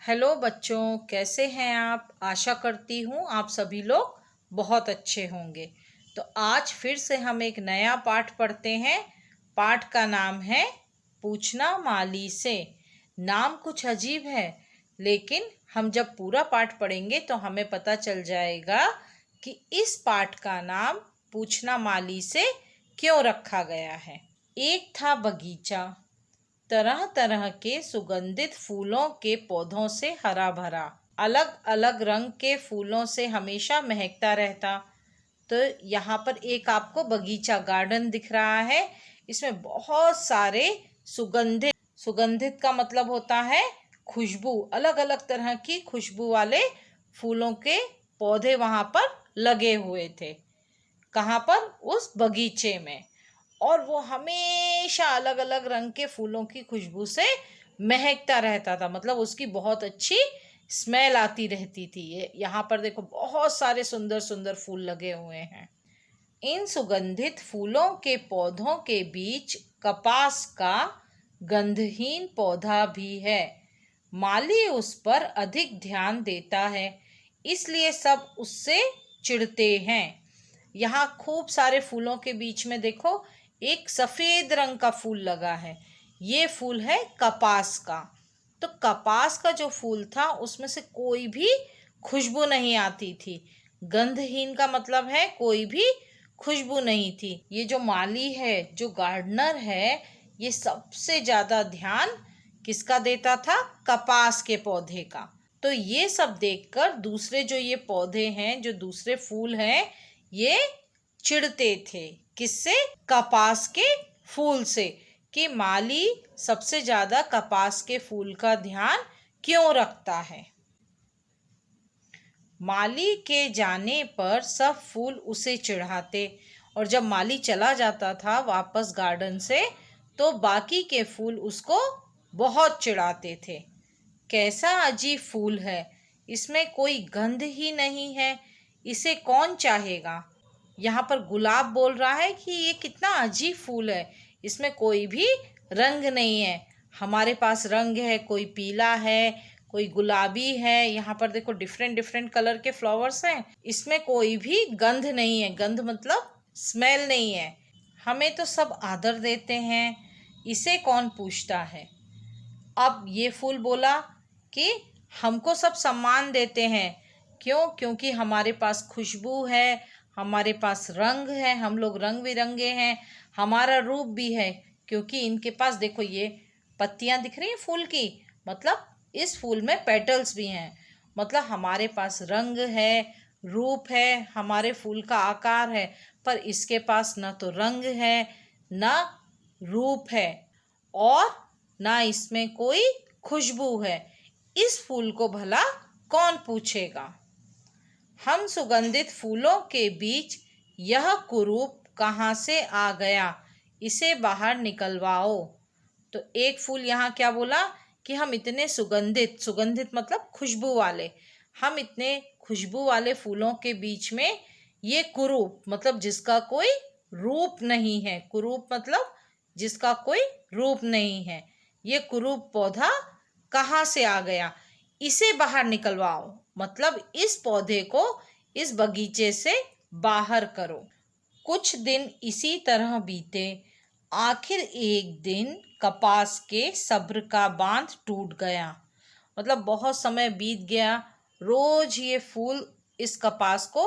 Hello बच्चों, कैसे हैं आप। आशा करती हूँ आप सभी लोग बहुत अच्छे होंगे। तो आज फिर से हम एक नया पाठ पढ़ते हैं। पाठ का नाम है पूछना माली से। नाम कुछ अजीब है, लेकिन हम जब पूरा पाठ पढ़ेंगे तो हमें पता चल जाएगा कि इस पाठ का नाम पूछना माली से क्यों रखा गया है। एक था बगीचा, तरह तरह के सुगंधित फूलों के पौधों से हरा भरा, अलग अलग रंग के फूलों से हमेशा महकता रहता। तो यहाँ पर एक आपको बगीचा गार्डन दिख रहा है। इसमें बहुत सारे सुगंधित, सुगंधित का मतलब होता है खुशबू, अलग अलग तरह की खुशबू वाले फूलों के पौधे वहाँ पर लगे हुए थे। कहाँ पर? उस बगीचे में। और वो हमेशा अलग अलग रंग के फूलों की खुशबू से महकता रहता था, मतलब उसकी बहुत अच्छी स्मेल आती रहती थी। ये यहाँ पर देखो बहुत सारे सुंदर सुंदर फूल लगे हुए हैं। इन सुगंधित फूलों के पौधों के बीच कपास का गंधहीन पौधा भी है। माली उस पर अधिक ध्यान देता है, इसलिए सब उससे चिढ़ते हैं। यहाँ खूब सारे फूलों के बीच में देखो एक सफेद रंग का फूल लगा है। ये फूल है कपास का। तो कपास का जो फूल था उसमें से कोई भी खुशबू नहीं आती थी। गंधहीन का मतलब है कोई भी खुशबू नहीं थी। ये जो माली है, जो गार्डनर है, ये सबसे ज्यादा ध्यान किसका देता था? कपास के पौधे का। तो ये सब देखकर दूसरे जो ये पौधे हैं, जो दूसरे फूल हैं, ये चिढ़ते थे। किससे? कपास के फूल से, कि माली सबसे ज्यादा कपास के फूल का ध्यान क्यों रखता है। माली के जाने पर सब फूल उसे चिढ़ाते, और जब माली चला जाता था वापस गार्डन से तो बाकी के फूल उसको बहुत चिढ़ाते थे। कैसा अजीब फूल है, इसमें कोई गंध ही नहीं है, इसे कौन चाहेगा। यहाँ पर गुलाब बोल रहा है कि ये कितना अजीब फूल है, इसमें कोई भी रंग नहीं है। हमारे पास रंग है, कोई पीला है, कोई गुलाबी है। यहाँ पर देखो डिफरेंट डिफरेंट कलर के फ्लावर्स हैं, इसमें कोई भी गंध नहीं है। गंध मतलब स्मेल नहीं है। हमें तो सब आदर देते हैं, इसे कौन पूछता है। अब ये फूल बोला कि हमको सब सम्मान देते हैं। क्यों? क्योंकि हमारे पास खुशबू है, हमारे पास रंग है, हम लोग रंग बिरंगे हैं, हमारा रूप भी है। क्योंकि इनके पास देखो ये पत्तियां दिख रही हैं फूल की, मतलब इस फूल में पेटल्स भी हैं। मतलब हमारे पास रंग है, रूप है, हमारे फूल का आकार है, पर इसके पास ना तो रंग है, ना रूप है, और ना इसमें कोई खुशबू है। इस फूल को भला कौन पूछेगा। हम सुगंधित फूलों के बीच यह कुरूप कहाँ से आ गया, इसे बाहर निकलवाओ। तो एक फूल यहाँ क्या बोला कि हम इतने सुगंधित, सुगंधित मतलब खुशबू वाले, हम इतने खुशबू वाले फूलों के बीच में ये कुरूप मतलब जिसका कोई रूप नहीं है, कुरूप मतलब जिसका कोई रूप नहीं है, ये कुरूप पौधा कहाँ से आ गया, इसे बाहर निकलवाओ। मतलब इस पौधे को इस बगीचे से बाहर करो। कुछ दिन इसी तरह बीते। आखिर एक दिन कपास के सब्र का बांध टूट गया। मतलब बहुत समय बीत गया, रोज ये फूल इस कपास को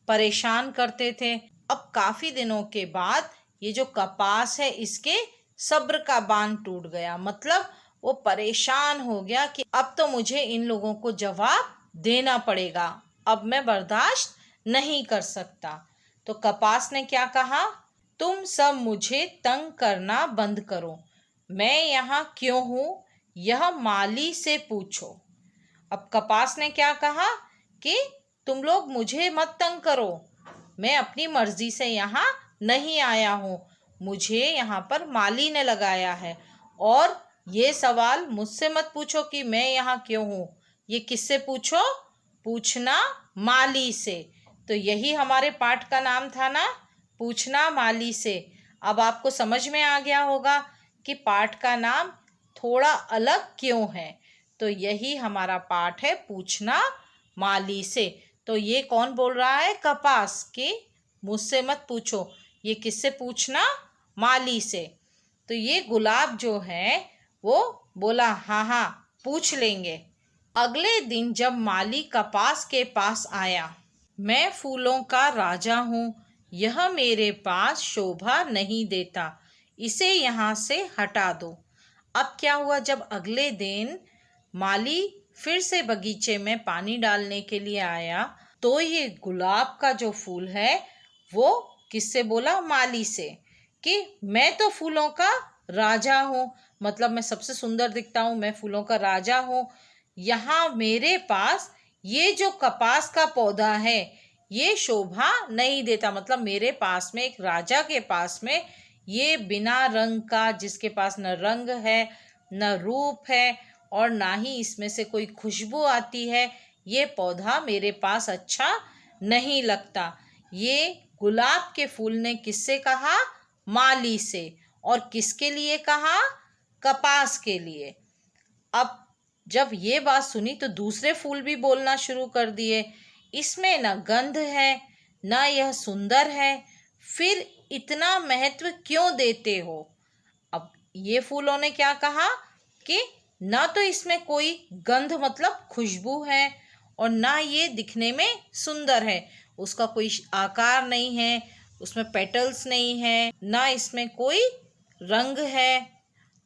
परेशान करते थे। अब काफी दिनों के बाद ये जो कपास है इसके सब्र का बांध टूट गया। मतलब वो परेशान हो गया कि अब तो मुझे इन लोगों को जवाब देना पड़ेगा, अब मैं बर्दाश्त नहीं कर सकता। तो कपास ने क्या कहा, तुम सब मुझे तंग करना बंद करो, मैं यहाँ क्यों हूँ यह माली से पूछो। अब कपास ने क्या कहा कि तुम लोग मुझे मत तंग करो, मैं अपनी मर्जी से यहाँ नहीं आया हूँ, मुझे यहाँ पर माली ने लगाया है, और ये सवाल मुझसे मत पूछो कि मैं यहाँ क्यों हूँ, ये किससे पूछो, पूछना माली से। तो यही हमारे पाठ का नाम था ना, पूछना माली से। अब आपको समझ में आ गया होगा कि पाठ का नाम थोड़ा अलग क्यों है। तो यही हमारा पाठ है, पूछना माली से। तो ये कौन बोल रहा है? कपास के। मुझसे मत पूछो, ये किससे पूछना? माली से। तो ये गुलाब जो है वो बोला हाँ हाँ पूछ लेंगे। अगले दिन जब माली कपास के पास आया, मैं फूलों का राजा हूँ, यह मेरे पास शोभा नहीं देता, इसे यहाँ से हटा दो। अब क्या हुआ, जब अगले दिन माली फिर से बगीचे में पानी डालने के लिए आया, तो ये गुलाब का जो फूल है वो किससे बोला? माली से, कि मैं तो फूलों का राजा हूँ, मतलब मैं सबसे सुंदर दिखता हूँ, मैं फूलों का राजा हूँ। यहाँ मेरे पास ये जो कपास का पौधा है ये शोभा नहीं देता, मतलब मेरे पास में, एक राजा के पास में, ये बिना रंग का, जिसके पास न रंग है न रूप है और ना ही इसमें से कोई खुशबू आती है, ये पौधा मेरे पास अच्छा नहीं लगता। ये गुलाब के फूल ने किससे कहा? माली से। और किसके लिए कहा? कपास के लिए। अब जब ये बात सुनी तो दूसरे फूल भी बोलना शुरू कर दिए, इसमें न गंध है न यह सुंदर है, फिर इतना महत्व क्यों देते हो? अब ये फूलों ने क्या कहा कि ना तो इसमें कोई गंध मतलब खुशबू है और ना ये दिखने में सुंदर है, उसका कोई आकार नहीं है, उसमें पेटल्स नहीं है, ना इसमें कोई रंग है,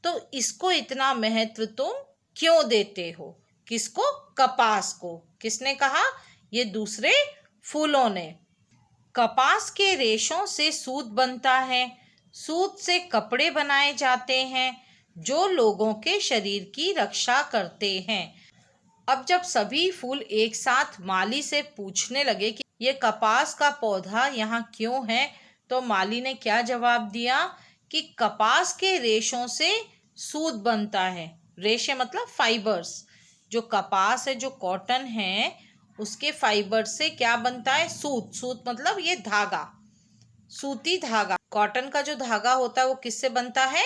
तो इसको इतना महत्व तुम क्यों देते हो? किसको? कपास को। किसने कहा? ये दूसरे फूलों ने। कपास के रेशों से सूत बनता है, सूत से कपड़े बनाए जाते हैं जो लोगों के शरीर की रक्षा करते हैं। अब जब सभी फूल एक साथ माली से पूछने लगे कि ये कपास का पौधा यहाँ क्यों है, तो माली ने क्या जवाब दिया कि कपास के रेशों से सूत बनता है। रेशे मतलब फाइबर्स। जो कपास है, जो कॉटन है, उसके फाइबर से क्या बनता है? सूत। सूत मतलब ये धागा, सूती धागा। कॉटन का जो धागा होता है वो किससे बनता है?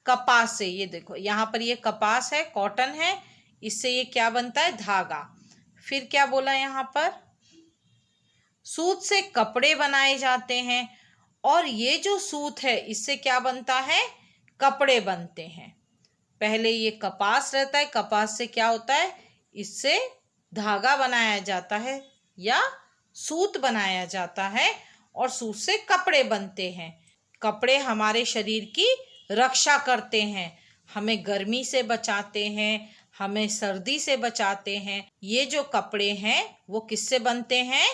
कपास से। ये देखो यहाँ पर ये कपास है, कॉटन है, इससे ये क्या बनता है? धागा। फिर क्या बोला यहाँ पर? सूत से कपड़े बनाए जाते हैं, और ये जो सूत है इससे क्या बनता है? कपड़े बनते हैं। पहले ये कपास रहता है, कपास से क्या होता है? इससे धागा बनाया जाता है या सूत बनाया जाता है, और सूत से कपड़े बनते हैं। कपड़े हमारे शरीर की रक्षा करते हैं, हमें गर्मी से बचाते हैं, हमें सर्दी से बचाते हैं। ये जो कपड़े हैं वो किससे बनते हैं?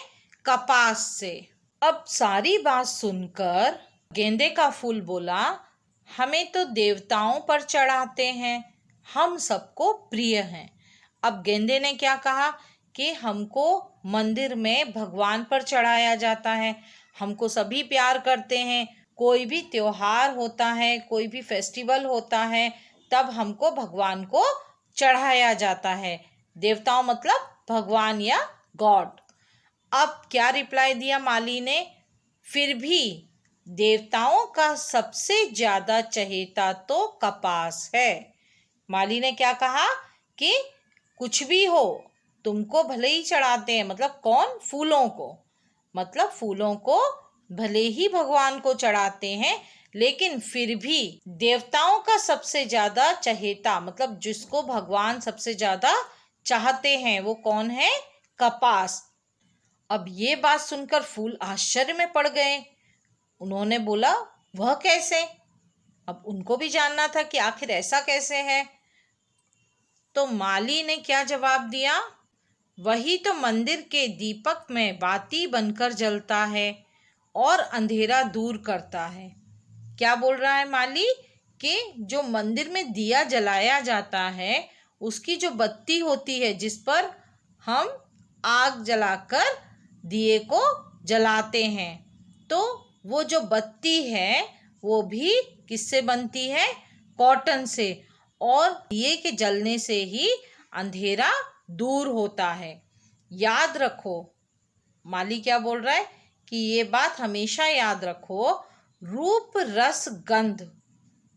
कपास से। अब सारी बात सुनकर गेंदे का फूल बोला, हमें तो देवताओं पर चढ़ाते हैं, हम सबको प्रिय हैं। अब गेंदे ने क्या कहा कि हमको मंदिर में भगवान पर चढ़ाया जाता है, हमको सभी प्यार करते हैं, कोई भी त्योहार होता है, कोई भी फेस्टिवल होता है, तब हमको भगवान को चढ़ाया जाता है। देवताओं मतलब भगवान या गॉड। अब क्या रिप्लाई दिया माली ने? फिर भी देवताओं का सबसे ज्यादा चहेता तो कपास है। माली ने क्या कहा कि कुछ भी हो, तुमको भले ही चढ़ाते हैं, मतलब कौन? फूलों को। मतलब फूलों को भले ही भगवान को चढ़ाते हैं, लेकिन फिर भी देवताओं का सबसे ज्यादा चहेता, मतलब जिसको भगवान सबसे ज्यादा चाहते हैं, वो कौन है? कपास। अब ये बात सुनकर फूल आश्चर्य में पड़ गए। उन्होंने बोला, वह कैसे? अब उनको भी जानना था कि आखिर ऐसा कैसे है। तो माली ने क्या जवाब दिया? वही तो मंदिर के दीपक में बाती बनकर जलता है और अंधेरा दूर करता है। क्या बोल रहा है माली? कि जो मंदिर में दिया जलाया जाता है, उसकी जो बत्ती होती है जिस पर हम आग जलाकर दिए को जलाते हैं, तो वो जो बत्ती है वो भी किससे बनती है? कॉटन से। और दिए के जलने से ही अंधेरा दूर होता है। याद रखो, माली क्या बोल रहा है कि ये बात हमेशा याद रखो, रूप रस गंध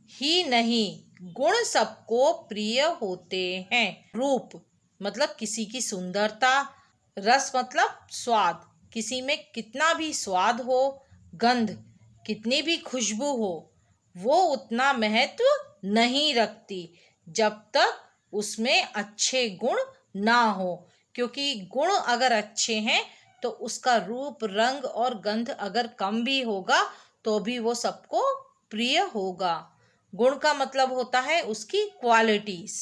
ही नहीं, गुण सबको प्रिय होते हैं। रूप मतलब किसी की सुंदरता, रस मतलब स्वाद, किसी में कितना भी स्वाद हो, गंध कितनी भी खुशबू हो, वो उतना महत्व नहीं रखती जब तक उसमें अच्छे गुण ना हो। क्योंकि गुण अगर अच्छे हैं तो उसका रूप, रंग और गंध अगर कम भी होगा तो भी वो सबको प्रिय होगा। गुण का मतलब होता है उसकी क्वालिटीज।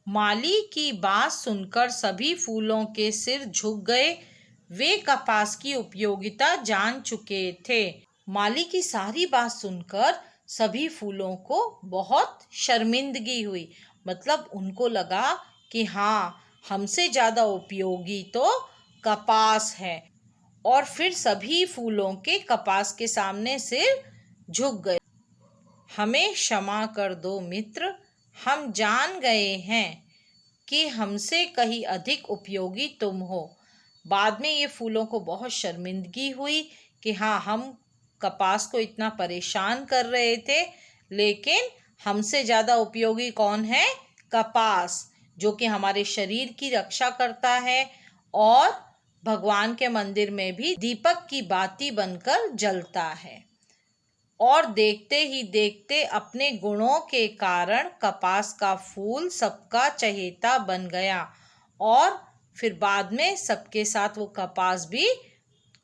माली की बात सुनकर सभी फूलों के सिर झुक गए। वे कपास की उपयोगिता जान चुके थे। माली की सारी बात सुनकर सभी फूलों को बहुत शर्मिंदगी हुई। मतलब उनको लगा कि हाँ, हमसे ज़्यादा उपयोगी तो कपास है। और फिर सभी फूलों के कपास के सामने सिर झुक गए। हमें क्षमा कर दो मित्र, हम जान गए हैं कि हमसे कहीं अधिक उपयोगी तुम हो। बाद में ये फूलों को बहुत शर्मिंदगी हुई कि हाँ, हम कपास को इतना परेशान कर रहे थे, लेकिन हमसे ज़्यादा उपयोगी कौन है? कपास, जो कि हमारे शरीर की रक्षा करता है और भगवान के मंदिर में भी दीपक की बाती बनकर जलता है। और देखते ही देखते अपने गुणों के कारण कपास का फूल सबका चहेता बन गया और फिर बाद में सबके साथ वो कपास भी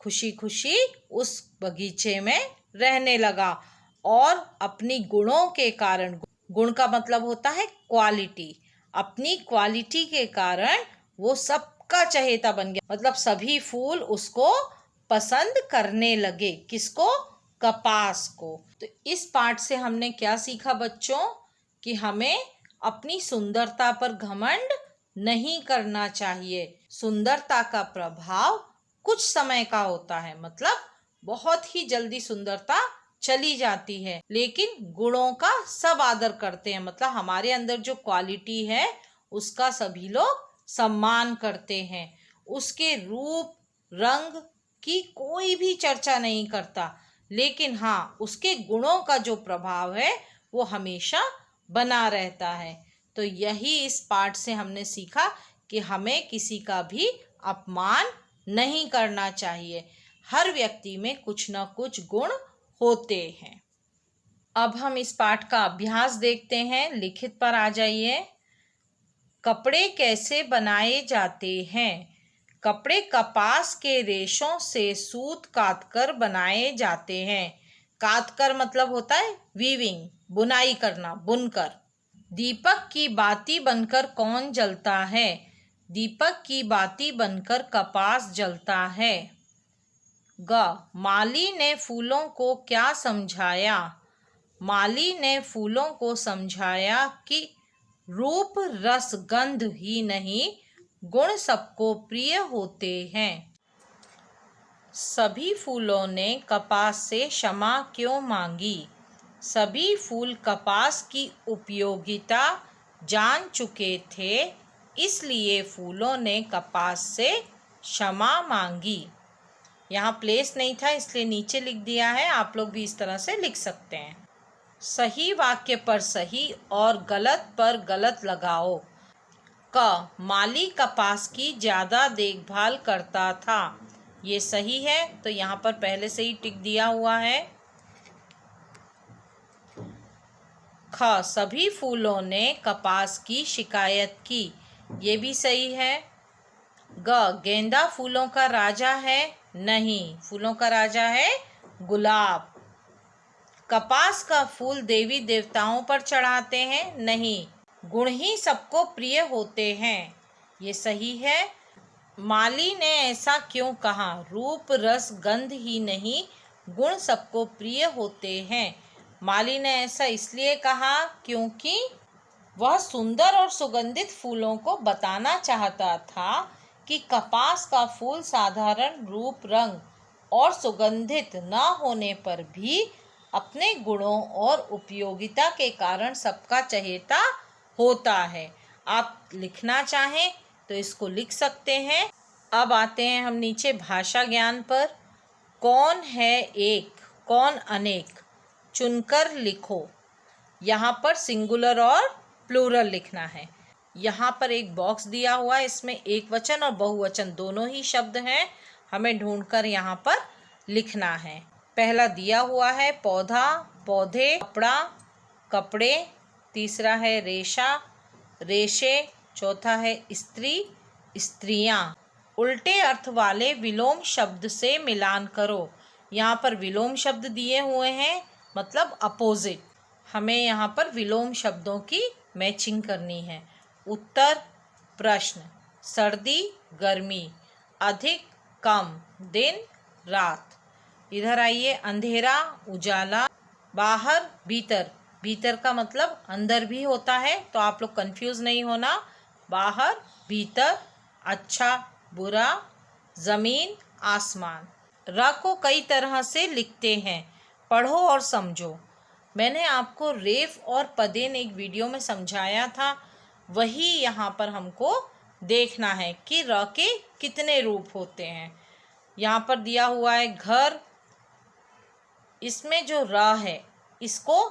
खुशी खुशी उस बगीचे में रहने लगा। और अपनी गुणों के कारण, गुण का मतलब होता है क्वालिटी, अपनी क्वालिटी के कारण वो सबका चहेता बन गया। मतलब सभी फूल उसको पसंद करने लगे। किसको? कपास को। तो इस पाठ से हमने क्या सीखा बच्चों? कि हमें अपनी सुंदरता पर घमंड नहीं करना चाहिए। सुंदरता का प्रभाव कुछ समय का होता है, मतलब बहुत ही जल्दी सुंदरता चली जाती है, लेकिन गुणों का सब आदर करते हैं। मतलब हमारे अंदर जो क्वालिटी है उसका सभी लोग सम्मान करते हैं। उसके रूप, रंग की कोई भी चर्चा नहीं करता, लेकिन हाँ, उसके गुणों का जो प्रभाव है वो हमेशा बना रहता है। तो यही इस पाठ से हमने सीखा कि हमें किसी का भी अपमान नहीं करना चाहिए। हर व्यक्ति में कुछ न कुछ गुण होते हैं। अब हम इस पाठ का अभ्यास देखते हैं। लिखित पर आ जाइए। कपड़े कैसे बनाए जाते हैं? कपड़े कपास के रेशों से सूत काटकर बनाए जाते हैं। काटकर मतलब होता है वीविंग, बुनाई करना, बुनकर। दीपक की बाती बनकर कौन जलता है? दीपक की बाती बनकर कपास जलता है। ग, माली ने फूलों को क्या समझाया? माली ने फूलों को समझाया कि रूप, रस, गंध ही नहीं, गुण सबको प्रिय होते हैं। सभी फूलों ने कपास से क्षमा क्यों मांगी? सभी फूल कपास की उपयोगिता जान चुके थे, इसलिए फूलों ने कपास से क्षमा मांगी। यहाँ प्लेस नहीं था इसलिए नीचे लिख दिया है। आप लोग भी इस तरह से लिख सकते हैं। सही वाक्य पर सही और गलत पर गलत लगाओ। क, माली कपास की ज़्यादा देखभाल करता था। ये सही है, तो यहाँ पर पहले से ही टिक दिया हुआ है। ख, सभी फूलों ने कपास की शिकायत की। ये भी सही है। ग, गेंदा फूलों का राजा है? नहीं, फूलों का राजा है गुलाब। कपास का फूल देवी देवताओं पर चढ़ाते हैं? नहीं, गुण ही सबको प्रिय होते हैं। ये सही है। माली ने ऐसा क्यों कहा? रूप, रस, गंध ही नहीं, गुण सबको प्रिय होते हैं। माली ने ऐसा इसलिए कहा क्योंकि वह सुंदर और सुगंधित फूलों को बताना चाहता था कि कपास का फूल साधारण रूप, रंग और सुगंधित न होने पर भी अपने गुणों और उपयोगिता के कारण सबका चहेता होता है। आप लिखना चाहें तो इसको लिख सकते हैं। अब आते हैं हम नीचे भाषा ज्ञान पर। कौन है एक, कौन अनेक, चुनकर लिखो। यहाँ पर सिंगुलर और प्लूरल लिखना है। यहाँ पर एक बॉक्स दिया हुआ है, इसमें एक वचन और बहुवचन दोनों ही शब्द हैं, हमें ढूंढकर यहाँ पर लिखना है। पहला दिया हुआ है पौधा, पौधे, कपड़ा, कपड़े, तीसरा है रेशा, रेशे, चौथा है स्त्री, स्त्रियां। उल्टे अर्थ वाले विलोम शब्द से मिलान करो। यहाँ पर विलोम शब्द दिए हुए हैं, मतलब अपोजिट। हमें यहाँ पर विलोम शब्दों की मैचिंग करनी है। उत्तर प्रश्न, सर्दी गर्मी, अधिक कम, दिन रात। इधर आइए, अंधेरा उजाला, बाहर भीतर, भीतर का मतलब अंदर भी होता है, तो आप लोग कंफ्यूज नहीं होना। बाहर भीतर, अच्छा बुरा, जमीन आसमान। र को कई तरह से लिखते हैं, पढ़ो और समझो। मैंने आपको रेफ और पदेन एक वीडियो में समझाया था, वही यहाँ पर हमको देखना है कि र के कितने रूप होते हैं। यहाँ पर दिया हुआ है घर, इसमें जो र है इसको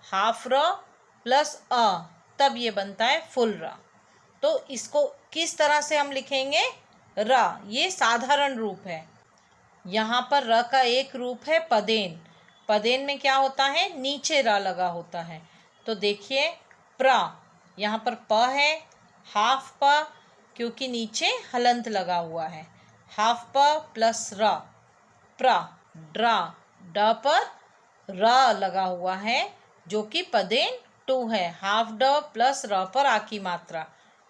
हाफ र प्लस अ, तब ये बनता है फुल र। तो इसको किस तरह से हम लिखेंगे? र, ये साधारण रूप है। यहाँ पर र का एक रूप है पदेन। पदेन में क्या होता है? नीचे र लगा होता है। तो देखिए प्र, यहाँ पर प है, हाफ प, क्योंकि नीचे हलंत लगा हुआ है। हाफ प प्लस र, प्र। ड्रा, ड पर र लगा हुआ है, जो कि पदेन 2 है। हाफ ड प्लस र पर आ की मात्रा,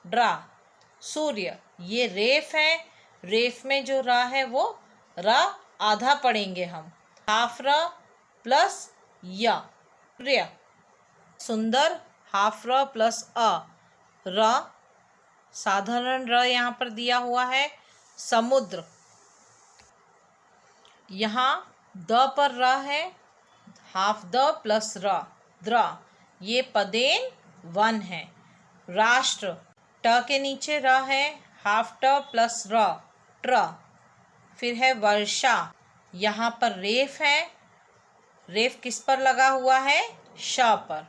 ड्रा। सूर्य, ये रेफ है, रेफ में जो र है वो र आधा पढ़ेंगे हम, हाफ र प्लस य, सूर्य। सुंदर, हाफ र प्लस अ, र। साधारण र यहाँ पर दिया हुआ है। समुद्र, यहाँ द पर र है, हाफ द प्लस र, द्र। ये पदेन 1 है। राष्ट्र, ट के नीचे र है, हाफ ट प्लस र, ट्र। फिर है वर्षा, यहाँ पर रेफ है, रेफ किस पर लगा हुआ है? श पर।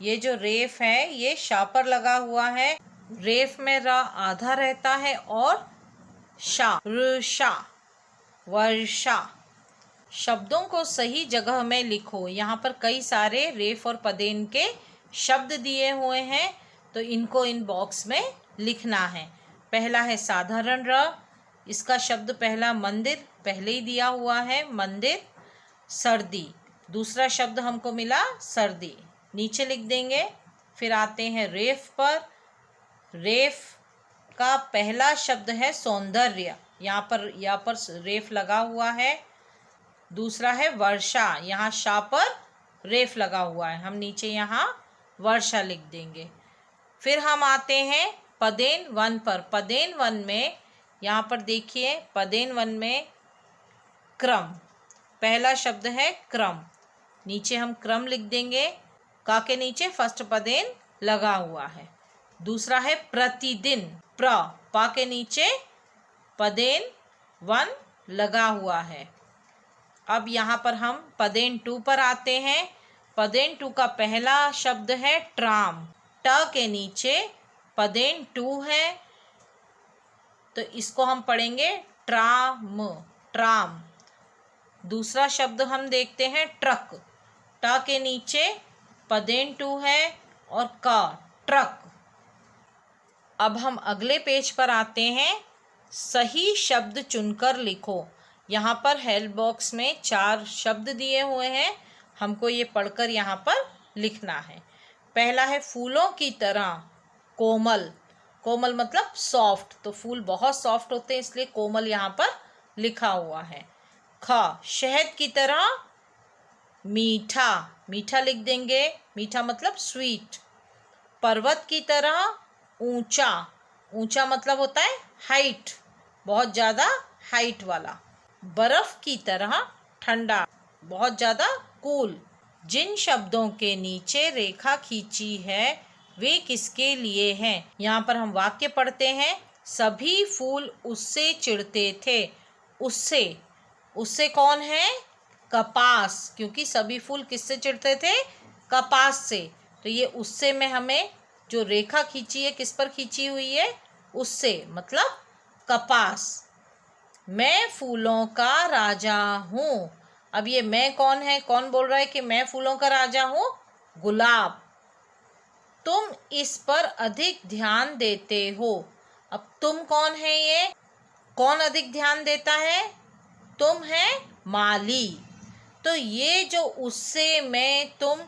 ये जो रेफ है ये श पर लगा हुआ है। रेफ में र आधा रहता है और शा, ऋषा, वर्षा। शब्दों को सही जगह में लिखो। यहाँ पर कई सारे रेफ और पदेन के शब्द दिए हुए हैं, तो इनको इन बॉक्स में लिखना है। पहला है साधारण र, इसका शब्द पहला मंदिर, पहले ही दिया हुआ है मंदिर। सर्दी, दूसरा शब्द हमको मिला सर्दी, नीचे लिख देंगे। फिर आते हैं रेफ पर, रेफ का पहला शब्द है सौंदर्य, यहाँ पर रेफ लगा हुआ है। दूसरा है वर्षा, यहाँ शा पर रेफ लगा हुआ है, हम नीचे यहाँ वर्षा लिख देंगे। फिर हम आते हैं पदेन 1 पर। पदेन 1 में यहाँ पर देखिए, पदेन 1 में क्रम, पहला शब्द है क्रम, नीचे हम क्रम लिख देंगे। का के नीचे फर्स्ट पदेन लगा हुआ है। दूसरा है प्रतिदिन, प्र, पा के नीचे पदेन 1 लगा हुआ है। अब यहाँ पर हम पदेन 2 पर आते हैं। पदेन 2 का पहला शब्द है ट्राम, ट के नीचे पदेन 2 है, तो इसको हम पढ़ेंगे ट्राम, ट्राम। दूसरा शब्द हम देखते हैं ट्रक, ट के नीचे पदेन 2 है और का, ट्रक। अब हम अगले पेज पर आते हैं। सही शब्द चुनकर लिखो। यहाँ पर हेल्प बॉक्स में 4 शब्द दिए हुए हैं, हमको ये पढ़कर यहाँ पर लिखना है। पहला है फूलों की तरह, कोमल, कोमल मतलब सॉफ्ट, तो फूल बहुत सॉफ्ट होते हैं इसलिए कोमल यहाँ पर लिखा हुआ है। ख, शहद की तरह, मीठा, मीठा लिख देंगे, मीठा मतलब स्वीट। पर्वत की तरह, ऊंचा, ऊंचा मतलब होता है हाइट, बहुत ज़्यादा हाइट वाला। बर्फ की तरह, ठंडा, बहुत ज़्यादा कूल। जिन शब्दों के नीचे रेखा खींची है वे किसके लिए हैं? यहाँ पर हम वाक्य पढ़ते हैं। सभी फूल उससे चिढ़ते थे। उससे, उससे कौन है? कपास, क्योंकि सभी फूल किससे चिढ़ते थे? कपास से, तो ये उससे में हमें जो रेखा खींची है किस पर खींची हुई है, उससे, मतलब कपास। मैं फूलों का राजा हूँ। अब ये मैं कौन है, कौन बोल रहा है कि मैं फूलों का राजा हूँ? गुलाब। तुम इस पर अधिक ध्यान देते हो। अब तुम कौन है, ये कौन अधिक ध्यान देता है? तुम है माली। तो ये जो उससे, मैं, तुम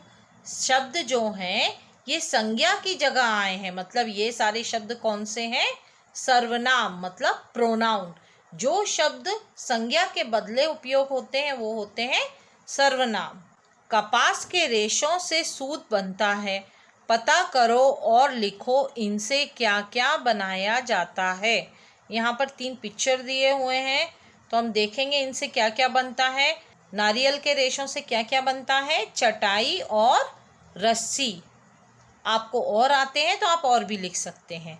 शब्द जो हैं ये संज्ञा की जगह आए हैं। मतलब ये सारे शब्द कौन से हैं? सर्वनाम, मतलब प्रोनाउन। जो शब्द संज्ञा के बदले उपयोग होते हैं वो होते हैं सर्वनाम। कपास के रेशों से सूत बनता है। पता करो और लिखो इनसे क्या क्या बनाया जाता है। यहाँ पर 3 पिक्चर दिए हुए हैं, तो हम देखेंगे इनसे क्या क्या बनता है। नारियल के रेशों से क्या क्या बनता है? चटाई और रस्सी। आपको और आते हैं तो आप और भी लिख सकते हैं।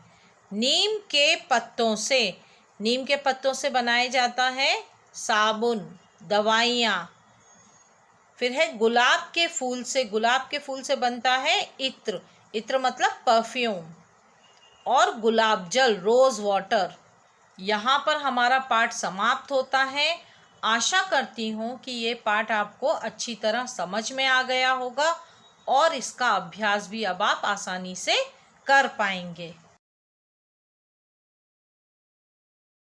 नीम के पत्तों से, नीम के पत्तों से बनाया जाता है साबुन, दवाइयाँ। फिर है गुलाब के फूल से, गुलाब के फूल से बनता है इत्र, इत्र मतलब परफ्यूम। और गुलाब जल, रोज़ वाटर। यहाँ पर हमारा पाठ समाप्त होता है। आशा करती हूँ कि ये पाठ आपको अच्छी तरह समझ में आ गया होगा और इसका अभ्यास भी अब आप आसानी से कर पाएंगे।